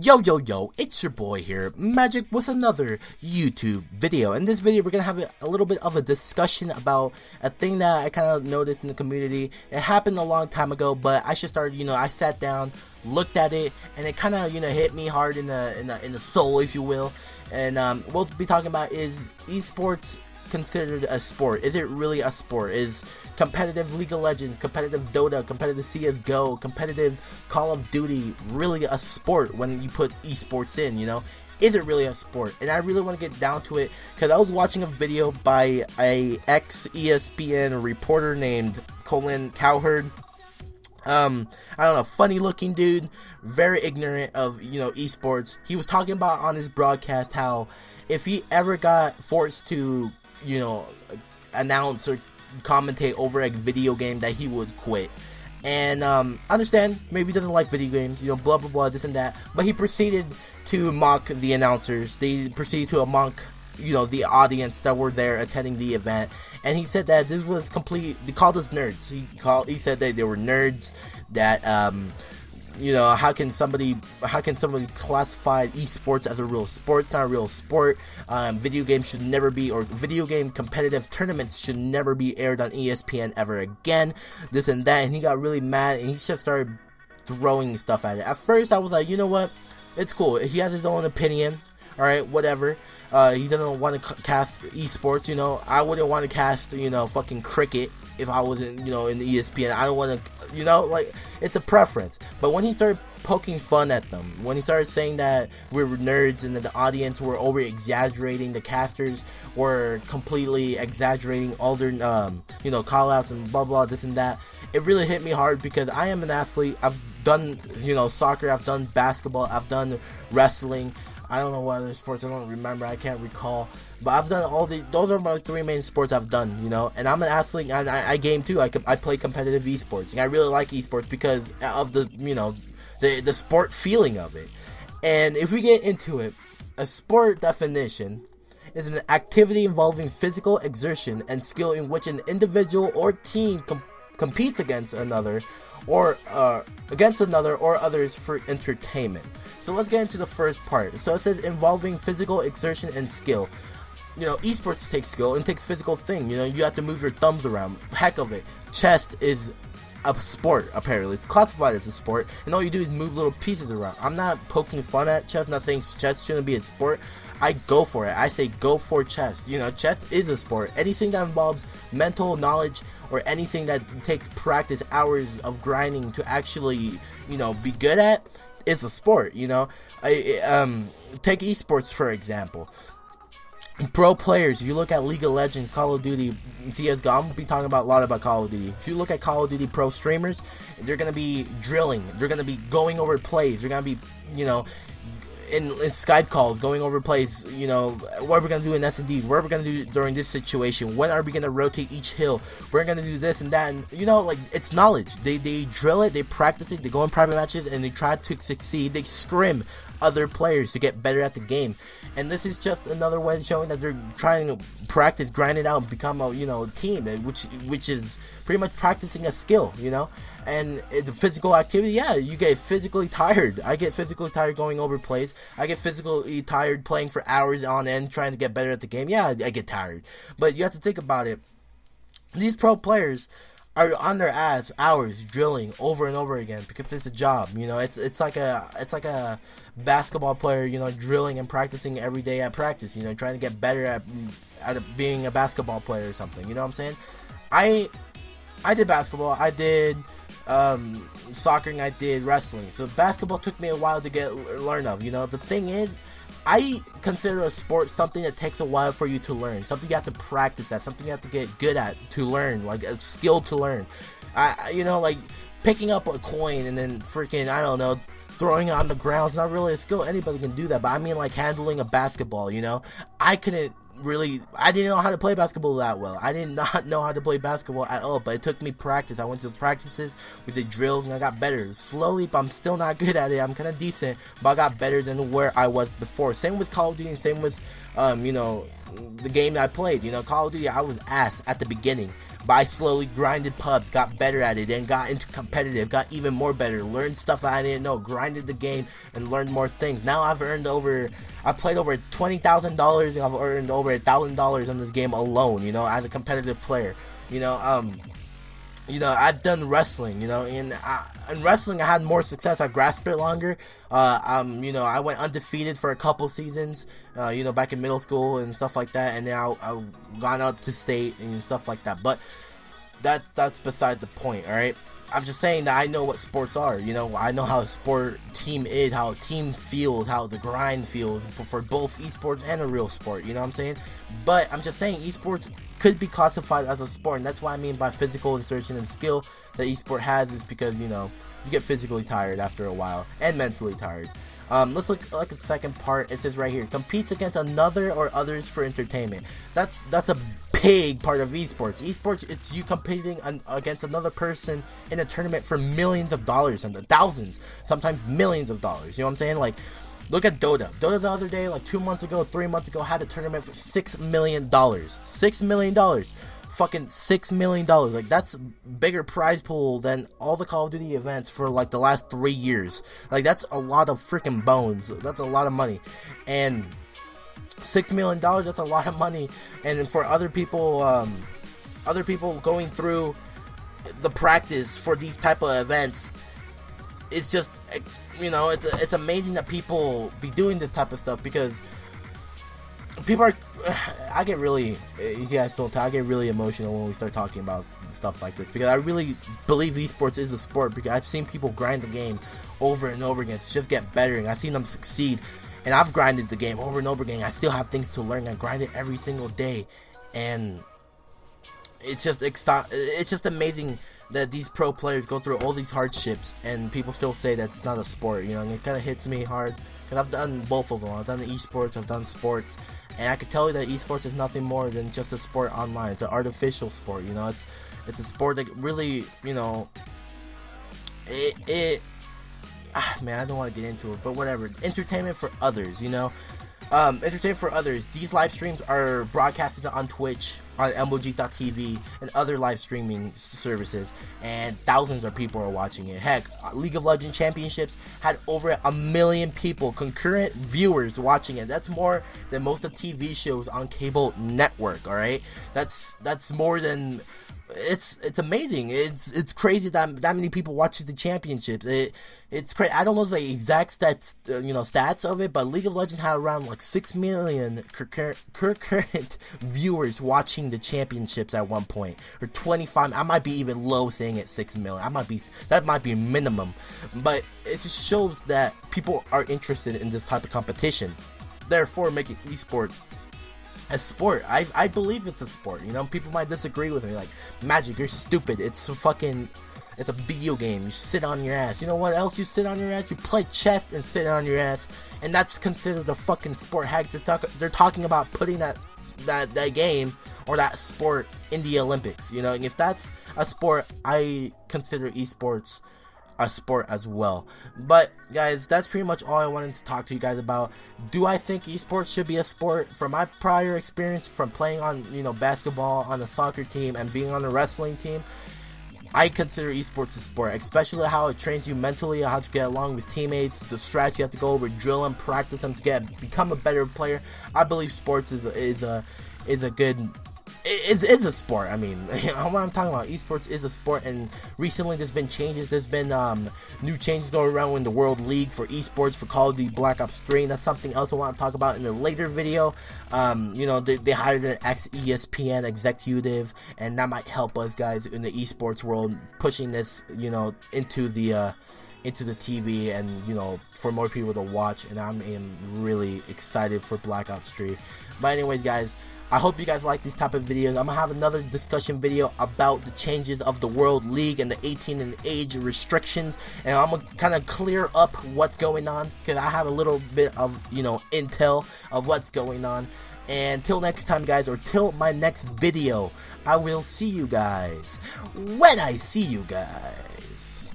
Yo, it's your boy here, Magic, with another YouTube video. In this video, we're going to have a little bit of a discussion about a thing that I kind of noticed in the community. It happened a long time ago, but I I sat down, looked at it, and it kind of, hit me hard in the soul, if you will. And what we'll be talking about is eSports considered a sport. Is it really a sport? Is competitive League of Legends, competitive Dota, competitive CSGO, competitive Call of Duty really a sport when you put esports in, Is it really a sport? And I really want to get down to it because I was watching a video by a ex-ESPN reporter named Colin Cowherd. I don't know, funny looking dude, very ignorant of, esports. He was talking about on his broadcast how if he ever got forced to announce or commentate over a video game, that he would quit. And understand, maybe he doesn't like video games, blah blah blah, this and that, but he proceeded to mock the announcers. They proceeded to mock the audience that were there attending the event, and he said that this was complete. They called us nerds. He said that they were nerds, that how can somebody classify esports as a real sport? It's not a real sport. Video games should never be, or video game competitive tournaments should never be aired on ESPN ever again. This and that, and he got really mad, and he just started throwing stuff at it. At first, I was like, you know what? It's cool. He has his own opinion. All right, whatever. He doesn't want to cast esports. I wouldn't want to cast, fucking cricket if I wasn't, in the ESPN. I don't want to, it's a preference. But when he started poking fun at them, when he started saying that we were nerds and that the audience were over exaggerating, the casters were completely exaggerating all their, call outs and blah blah, this and that, it really hit me hard because I am an athlete. I've done, soccer, I've done basketball, I've done wrestling. I don't know what other sports, I don't remember, I can't recall, but I've done those are my three main sports I've done, and I'm an athlete, and I game too. I play competitive esports, and I really like esports because of the, the sport feeling of it. And if we get into it, a sport definition is an activity involving physical exertion and skill in which an individual or team competes against another or others for entertainment. So let's get into the first part. So it says involving physical exertion and skill. Esports takes skill and takes physical thing. You have to move your thumbs around. Heck of it. Chess is a sport, apparently. It's classified as a sport, and all you do is move little pieces around. I'm not poking fun at chess, not saying chess shouldn't be a sport. I go for it. I say go for chess. Chess is a sport. Anything that involves mental knowledge or anything that takes practice, hours of grinding to actually, be good at, is a sport. Take esports for example. Pro players, if you look at League of Legends, Call of Duty, CSGO, I'm going to be talking a lot about Call of Duty. If you look at Call of Duty pro streamers, they're going to be drilling, they're going to be going over plays, they're going to be, in Skype calls, going over plays, what are we going to do in S&D, what are we going to do during this situation, when are we going to rotate each hill, we're going to do this and that, and it's knowledge. They drill it, they practice it, they go in private matches, and they try to succeed. They scrim other players to get better at the game, and this is just another way of showing that they're trying to practice, grind it out, and become a team, which is pretty much practicing a skill, and it's a physical activity. Yeah, you get physically tired. I get physically tired going over plays. I get physically tired playing for hours on end trying to get better at the game. Yeah, I get tired, but you have to think about it. These pro players are on their ass hours drilling over and over again because it's a job. It's like a basketball player, drilling and practicing every day at practice, trying to get better at being a basketball player or something. You know what I'm saying? I did basketball, I did soccer, and I did wrestling. So basketball took me a while to learn of. The thing is, I consider a sport something that takes a while for you to learn, something you have to practice at, something you have to get good at to learn, like a skill to learn. Like picking up a coin and then freaking, I don't know, throwing it on the ground is not really a skill. Anybody can do that, but I mean like handling a basketball, I didn't know how to play basketball that well. I did not know how to play basketball at all, but it took me practice. I went to the practices with the drills, and I got better. Slowly, but I'm still not good at it. I'm kind of decent, but I got better than where I was before. Same with Call of Duty, same with, the game that I played. You know, Call of Duty, I was ass at the beginning, but I slowly grinded pubs, got better at it, and got into competitive, got even more better, learned stuff that I didn't know, grinded the game, and learned more things. Now I played over $20,000, and I've earned over $1,000 on this game alone, you know, as a competitive player. You know, I've done wrestling, you know, in wrestling I had more success. I grasped it longer. You know, I went undefeated for a couple seasons, you know, back in middle school and stuff like that, and now I've gone up to state and stuff like that. But that's beside the point, alright? I'm just saying that I know what sports are, you know, I know how a sport team is, how a team feels, how the grind feels for both esports and a real sport, you know what I'm saying? But I'm just saying esports could be classified as a sport, and that's what I mean by physical insertion and skill that esport has, is because, you know, you get physically tired after a while, and mentally tired. Let's look at the second part. It says right here, competes against another or others for entertainment. That's a big part of esports. Esports, it's you competing against another person in a tournament for millions of dollars and thousands, sometimes millions of dollars. You know what I'm saying? Like, look at Dota. Dota the other day, like 2 months ago, 3 months ago, had a tournament for $6 million. $6 million. Fucking $6 million. Like, that's bigger prize pool than all the Call of Duty events for like the last 3 years. Like, that's a lot of freaking bones. That's a lot of money. And $6 million, that's a lot of money. And for other people going through the practice for these type of events, it's just, you know, it's amazing that people be doing this type of stuff, because people are, I get really, you guys don't tell, I get really emotional when we start talking about stuff like this, because I really believe esports is a sport, because I've seen people grind the game over and over again to just get better, and I've seen them succeed, and I've grinded the game over and over again. I still have things to learn. I grind it every single day, and it's just amazing that these pro players go through all these hardships, and people still say that it's not a sport, you know, and it kind of hits me hard, because I've done both of them. I've done the esports, I've done sports, and I can tell you that esports is nothing more than just a sport online. It's an artificial sport, you know, it's a sport that really, you know, man, I don't want to get into it, but whatever. Entertainment for others, you know. Entertainment for others. These live streams are broadcasted on Twitch, on MLG.TV, and other live streaming services, and thousands of people are watching it. Heck, League of Legends Championships had over 1 million people, concurrent viewers watching it. That's more than most of TV shows on cable network, alright? That's more than... It's amazing. It's crazy that many people watch the championships. It's crazy. I don't know the exact stats of it, but League of Legends had around like 6 million concurrent viewers watching the championships at one point, or 25. I might be even low saying it 6 million. That might be minimum, but it just shows that people are interested in this type of competition. Therefore, making esports a sport. I believe it's a sport. You know, people might disagree with me, like, Magic, you're stupid. It's a video game. You sit on your ass. You know what else you sit on your ass? You play chess and sit on your ass, and that's considered a fucking sport. Heck, they're talking about putting that game or that sport in the Olympics. You know, and if that's a sport, I consider esports a sport as well. But guys, that's pretty much all I wanted to talk to you guys about. Do I think esports should be a sport? From my prior experience from playing on, you know, basketball, on a soccer team, and being on a wrestling team, I consider esports a sport, especially how it trains you mentally, how to get along with teammates, the strategy you have to go over, drill and practice them to become a better player. I believe sports is a sport. I mean, what I'm talking about, esports is a sport, and recently there's been changes. There's been new changes going around in the World League for esports for Call of Duty Black Ops 3, and that's something else I want to talk about in a later video. You know, they hired an ex-ESPN executive, and that might help us guys in the esports world, pushing this, you know, into the TV, and, you know, for more people to watch, and I'm really excited for Black Ops 3. But anyways, guys, I hope you guys like these type of videos. I'm gonna have another discussion video about the changes of the World League and the 18 and age restrictions, and I'm gonna kind of clear up what's going on, because I have a little bit of, you know, intel of what's going on. And till next time, guys, or till my next video, I will see you guys when I see you guys.